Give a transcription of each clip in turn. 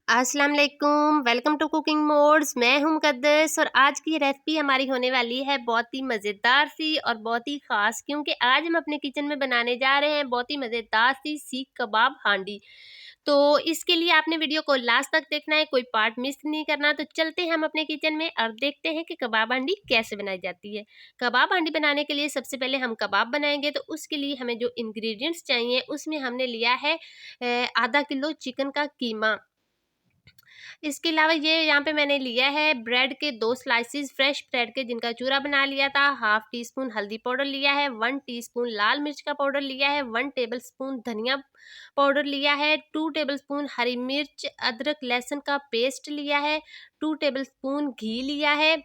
अस्सलाम वालेकुम, welcome to cooking modes. मैं हूं मुकद्दस और आज की रेसिपी हमारी होने वाली है बहुत ही मज़ेदार सी और बहुत ही ख़ास, क्योंकि आज हम अपने किचन में बनाने जा रहे हैं बहुत ही मज़ेदार सी सीख कबाब हांडी। तो इसके लिए आपने वीडियो को लास्ट तक देखना है, कोई पार्ट मिस नहीं करना। तो चलते हैं हम अपने किचन में और देखते हैं कि कबाब हांडी कैसे बनाई जाती है। कबाब हांडी बनाने के लिए सबसे पहले हम कबाब बनाएंगे, तो उसके लिए हमें जो इंग्रेडिएंट्स चाहिए उसमें हमने लिया है आधा किलो चिकन का कीमा। इसके अलावा ये यहाँ पे मैंने लिया है ब्रेड के 2 स्लाइसेस फ्रेश ब्रेड के, जिनका चूरा बना लिया था। हाफ टी स्पून हल्दी पाउडर लिया है, 1 टीस्पून लाल मिर्च का पाउडर लिया है, 1 टेबलस्पून धनिया पाउडर लिया है, 2 टेबलस्पून हरी मिर्च अदरक लहसुन का पेस्ट लिया है, 2 टेबलस्पून घी लिया है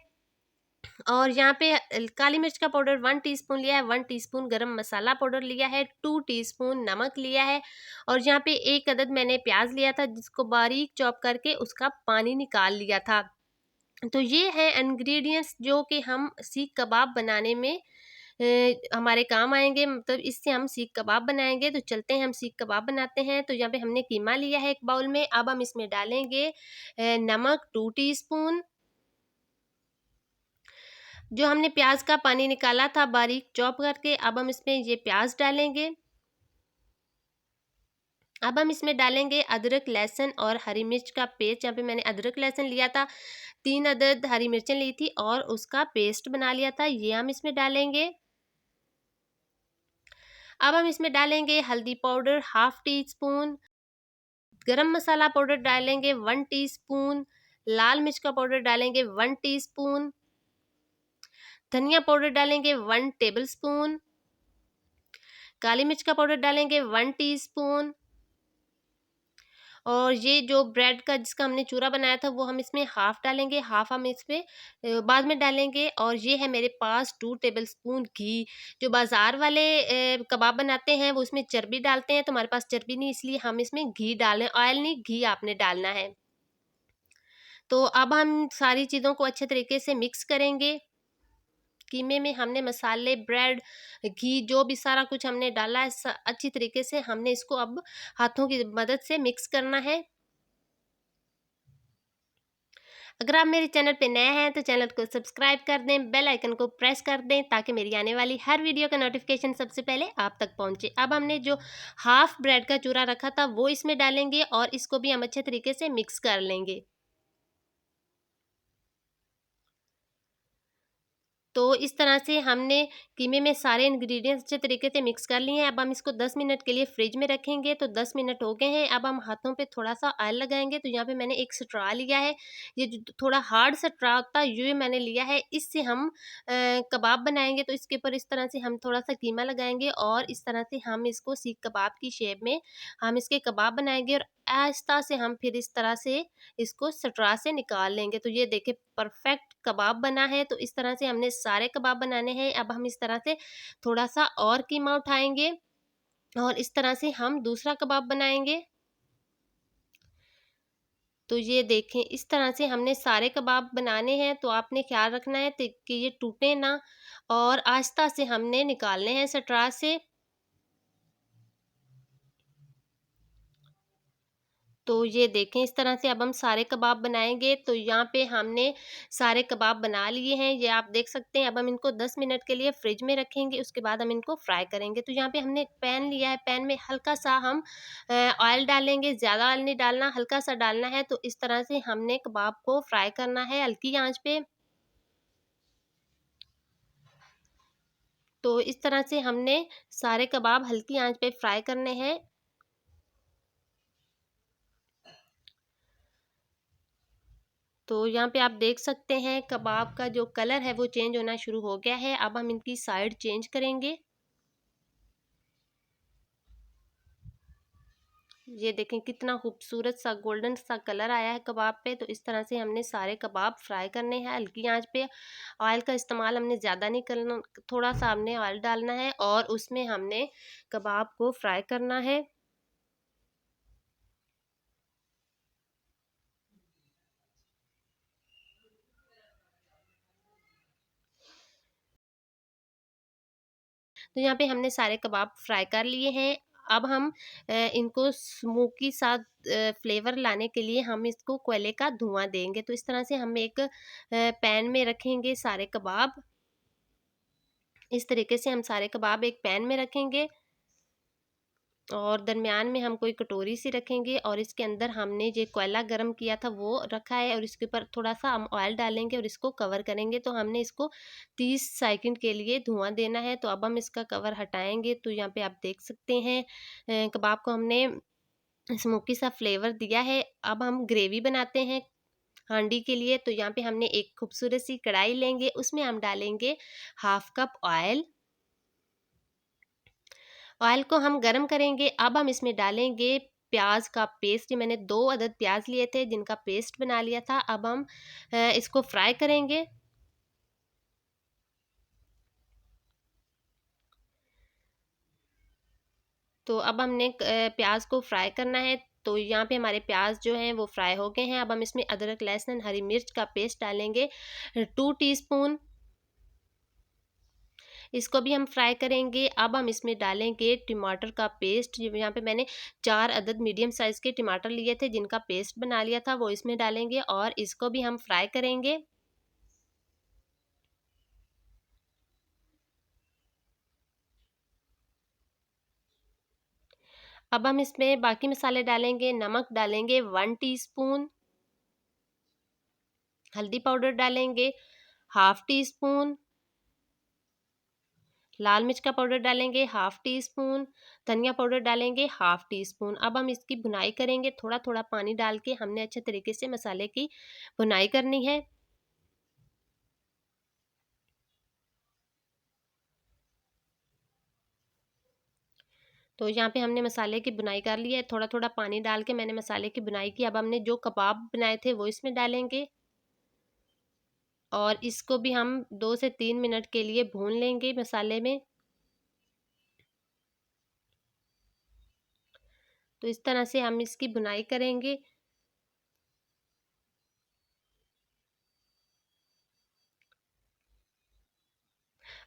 और यहाँ पे काली मिर्च का पाउडर 1 टीस्पून लिया है, 1 टीस्पून गरम मसाला पाउडर लिया है, 2 टीस्पून नमक लिया है और यहाँ पे एक अदद मैंने प्याज लिया था, जिसको बारीक चॉप करके उसका पानी निकाल लिया था। तो ये है इंग्रेडिएंट्स जो कि हम सीख कबाब बनाने में हमारे काम आएंगे, मतलब इससे हम सीख कबाब बनाएंगे। तो चलते हैं हम सीख कबाब बनाते हैं। तो यहाँ पे हमने कीमा लिया है एक बाउल में। अब हम इसमें डालेंगे नमक 2 टीस्पून, जो हमने प्याज का पानी निकाला था बारीक चॉप करके। अब हम इसमें ये प्याज डालेंगे। अब हम इसमें डालेंगे अदरक लहसुन और हरी मिर्च का पेस्ट। यहाँ पे मैंने अदरक लहसुन लिया था, 3 अदद हरी मिर्चें ली थी और उसका पेस्ट बना लिया था, ये हम इसमें डालेंगे। अब हम इसमें डालेंगे हल्दी पाउडर हाफ टी स्पून, गरम मसाला पाउडर डालेंगे 1 टीस्पून, लाल मिर्च का पाउडर डालेंगे 1 टीस्पून, धनिया पाउडर डालेंगे 1 टेबलस्पून, काली मिर्च का पाउडर डालेंगे 1 टीस्पून और ये जो ब्रेड का जिसका हमने चूरा बनाया था वो हम इसमें हाफ डालेंगे, हाफ हम इसमें बाद में डालेंगे। और ये है मेरे पास 2 टेबलस्पून घी। जो बाज़ार वाले कबाब बनाते हैं वो उसमें चर्बी डालते हैं, तो हमारे पास चर्बी नहीं, इसलिए हम इसमें घी डालें। ऑयल नहीं, घी आपने डालना है। तो अब हम सारी चीज़ों को अच्छे तरीके से मिक्स करेंगे। कीमे में हमने मसाले, ब्रेड, घी जो भी सारा कुछ हमने डाला है, अच्छी तरीके से हमने इसको अब हाथों की मदद से मिक्स करना है। अगर आप मेरे चैनल पे नए हैं तो चैनल को सब्सक्राइब कर दें, बेल आइकन को प्रेस कर दें ताकि मेरी आने वाली हर वीडियो का नोटिफिकेशन सबसे पहले आप तक पहुंचे। अब हमने जो हाफ ब्रेड का चूरा रखा था वो इसमें डालेंगे और इसको भी हम अच्छे तरीके से मिक्स कर लेंगे। तो इस तरह से हमने कीमे में सारे इंग्रेडिएंट्स अच्छे तरीके से मिक्स कर लिए हैं। अब हम इसको 10 मिनट के लिए फ्रिज में रखेंगे। तो 10 मिनट हो गए हैं। अब हम हाथों पे थोड़ा-सा ऑयल लगाएँगे। तो यहाँ पे मैंने एक स्ट्रॉ लिया है। ये जो थोड़ा हार्ड स्ट्रॉ होता है ये मैंने लिया है। इससे हम कबाब बनाएँगे, तो इसके ऊपर इस तरह से हम थोड़ा-सा कीमा लगाएँगे और इस तरह से हम इसको सीख कबाब की शेप में हम इसके कबाब बनाएँगे और आहिस्ता से हम फिर इस तरह से इसको स्ट्रॉ से निकाल लेंगे। तो ये देखिए परफेक्ट कबाब बना है। तो इस तरह से हमने सारे कबाब बनाने हैं। अब हम इस तरह से थोड़ा-सा और कीमा उठाएँगे और इस तरह से हम दूसरा कबाब बनाएँगे। तो ये देखें इस तरह से हमने सारे कबाब बनाने हैं। तो आपने ख्याल रखना है कि ये टूटे ना और आहिस्ता से हमने निकालने हैं स्ट्रॉ से। तो ये देखें इस तरह से अब हम सारे कबाब बनाएँगे। तो यहाँ पे हमने सारे कबाब बना लिए हैं, ये आप देख सकते हैं। अब हम इनको 10 मिनट के लिए फ्रिज में रखेंगे, उसके बाद हम इनको फ्राई करेंगे। तो यहाँ पे हमने एक पैन लिया है, पैन में हल्का-सा हम ऑयल डालेंगे, ज़्यादा ऑयल नहीं डालना, हल्का-सा डालना है। तो इस तरह से हमने कबाब को फ्राई करना है हल्की आँच पे। तो इस तरह से हमने सारे कबाब हल्की आँच पे फ्राई करने हैं। तो यहाँ पे आप देख सकते हैं कबाब का जो कलर है वो चेंज होना शुरू हो गया है। अब हम इनकी साइड चेंज करेंगे। ये देखें कितना खूबसूरत सा गोल्डन सा कलर आया है कबाब पे। तो इस तरह से हमने सारे कबाब फ्राई करने हैं हल्की आंच पे। ऑयल का इस्तेमाल हमने ज़्यादा नहीं करना, थोड़ा सा हमने ऑयल डालना है और उसमें हमने कबाब को फ्राई करना है। तो यहाँ पे हमने सारे कबाब फ्राई कर लिए हैं। अब हम इनको स्मोकी सा फ्लेवर लाने के लिए हम इसको कोयले का धुआं देंगे। तो इस तरह से हम एक पैन में रखेंगे सारे कबाब। इस तरीके से हम सारे कबाब एक पैन में रखेंगे और दरमियान में हम कोई कटोरी सी रखेंगे और इसके अंदर हमने जो कोयला गरम किया था वो रखा है और इसके ऊपर थोड़ा सा हम ऑयल डालेंगे और इसको कवर करेंगे। तो हमने इसको 30 सेकंड के लिए धुआं देना है। तो अब हम इसका कवर हटाएंगे। तो यहाँ पे आप देख सकते हैं कबाब को हमने स्मोकी सा फ्लेवर दिया है। अब हम ग्रेवी बनाते हैं हांडी के लिए। तो यहाँ पे हमने एक खूबसूरत सी कढ़ाई लेंगे, उसमें हम डालेंगे हाफ कप ऑयल। ऑयल को हम गरम करेंगे। अब हम इसमें डालेंगे प्याज का पेस्ट। ये मैंने 2 अदद प्याज लिए थे जिनका पेस्ट बना लिया था। अब हम इसको फ्राई करेंगे। तो अब हमने प्याज को फ्राई करना है। तो यहाँ पे हमारे प्याज जो हैं वो फ्राई हो गए हैं। अब हम इसमें अदरक लहसुन हरी मिर्च का पेस्ट डालेंगे 2 टीस्पून। इसको भी हम फ्राई करेंगे। अब हम इसमें डालेंगे टमाटर का पेस्ट। यहाँ पे मैंने 4 अदद मीडियम साइज़ के टमाटर लिए थे जिनका पेस्ट बना लिया था, वो इसमें डालेंगे और इसको भी हम फ्राई करेंगे। अब हम इसमें बाकी मसाले डालेंगे। नमक डालेंगे 1 टीस्पून, हल्दी पाउडर डालेंगे हाफ टी स्पून, लाल मिर्च का पाउडर डालेंगे हाफ टी स्पून, धनिया पाउडर डालेंगे हाफ टी स्पून। अब हम इसकी भुनाई करेंगे। थोड़ा थोड़ा पानी डाल के हमने अच्छे तरीके से मसाले की भुनाई करनी है। तो यहाँ पे हमने मसाले की भुनाई कर ली है। थोड़ा थोड़ा पानी डाल के मैंने मसाले की भुनाई की। अब हमने जो कबाब बनाए थे वो इसमें डालेंगे और इसको भी हम 2 से 3 मिनट के लिए भून लेंगे मसाले में। तो इस तरह से हम इसकी भुनाई करेंगे।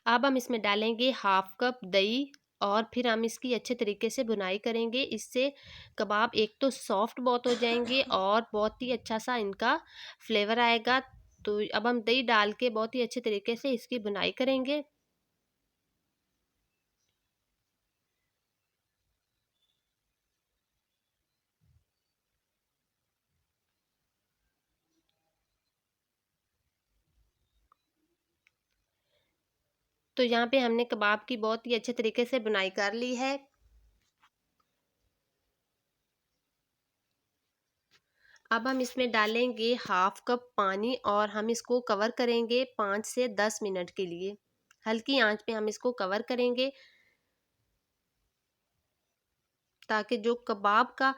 अब हम इसमें डालेंगे हाफ कप दही और फिर हम इसकी अच्छे तरीके से भुनाई करेंगे। इससे कबाब एक तो सॉफ्ट बहुत हो जाएंगे और बहुत ही अच्छा सा इनका फ्लेवर आएगा। तो अब हम दही डाल के बहुत ही अच्छे तरीके से इसकी भुनाई करेंगे। तो यहाँ पे हमने कबाब की बहुत ही अच्छे तरीके से बुनाई कर ली है। अब हम इसमें डालेंगे हाफ कप पानी और हम इसको कवर करेंगे 5 से 10 मिनट के लिए। हल्की आंच पे हम इसको कवर करेंगे ताकि जो कबाब का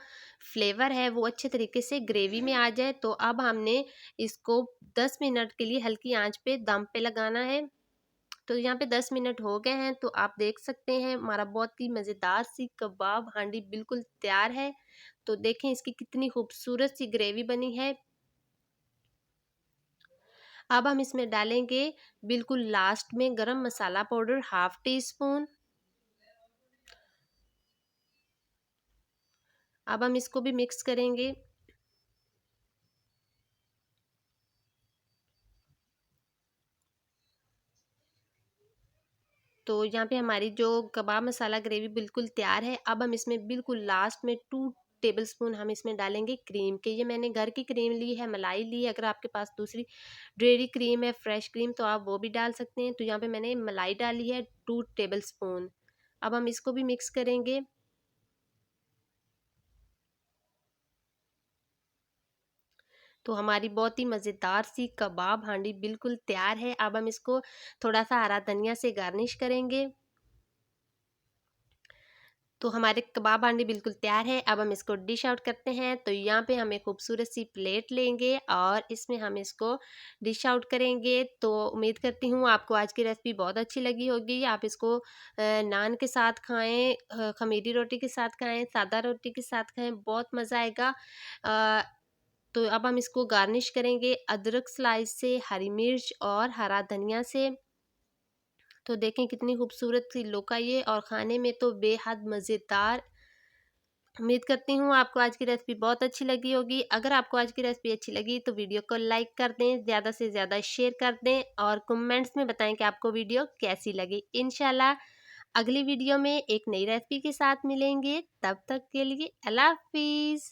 फ्लेवर है वो अच्छे तरीके से ग्रेवी में आ जाए। तो अब हमने इसको 10 मिनट के लिए हल्की आंच पे दम पे लगाना है। तो यहाँ पे 10 मिनट हो गए हैं। तो आप देख सकते हैं हमारा बहुत ही मज़ेदार सी कबाब हांडी बिल्कुल तैयार है। तो देखें इसकी कितनी खूबसूरत सी ग्रेवी बनी है। अब हम इसमें डालेंगे बिल्कुल लास्ट में गरम मसाला पाउडर हाफ टी स्पून। अब हम इसको भी मिक्स करेंगे। तो यहाँ पे हमारी जो कबाब मसाला ग्रेवी बिल्कुल तैयार है। अब हम इसमें बिल्कुल लास्ट में 2 टेबलस्पून हम इसमें डालेंगे क्रीम के। ये मैंने घर की क्रीम ली है, मलाई ली है। अगर आपके पास दूसरी डेयरी क्रीम है, फ्रेश क्रीम, तो आप वो भी डाल सकते हैं। तो यहाँ पे मैंने मलाई डाली है 2 टेबलस्पून। अब हम इसको भी मिक्स करेंगे। तो हमारी बहुत ही मज़ेदार सी कबाब हांडी बिल्कुल तैयार है। अब हम इसको थोड़ा सा हरा धनिया से गार्निश करेंगे। तो हमारे कबाब हांडी बिल्कुल तैयार है। अब हम इसको डिश आउट करते हैं। तो यहाँ पे हम एक खूबसूरत सी प्लेट लेंगे और इसमें हम इसको डिश आउट करेंगे। तो उम्मीद करती हूँ आपको आज की रेसिपी बहुत अच्छी लगी होगी। आप इसको नान के साथ खाएं, खमीरी रोटी के साथ खाएं, सादा रोटी के साथ खाएं, बहुत मज़ा आएगा। अ, तो अब हम इसको गार्निश करेंगे अदरक स्लाइस से, हरी मिर्च और हरा धनिया से। तो देखें कितनी खूबसूरत सी लुक आई है और खाने में तो बेहद मज़ेदार उम्मीद करती हूँ आपको आज की रेसिपी बहुत अच्छी लगी होगी। अगर आपको आज की रेसिपी अच्छी लगी तो वीडियो को लाइक कर दें, ज़्यादा से ज़्यादा शेयर कर दें और कमेंट्स में बताएं कि आपको वीडियो कैसी लगी। इंशाल्लाह अगली वीडियो में एक नई रेसिपी के साथ मिलेंगे। तब तक के लिए अल्लाह हाफिज़।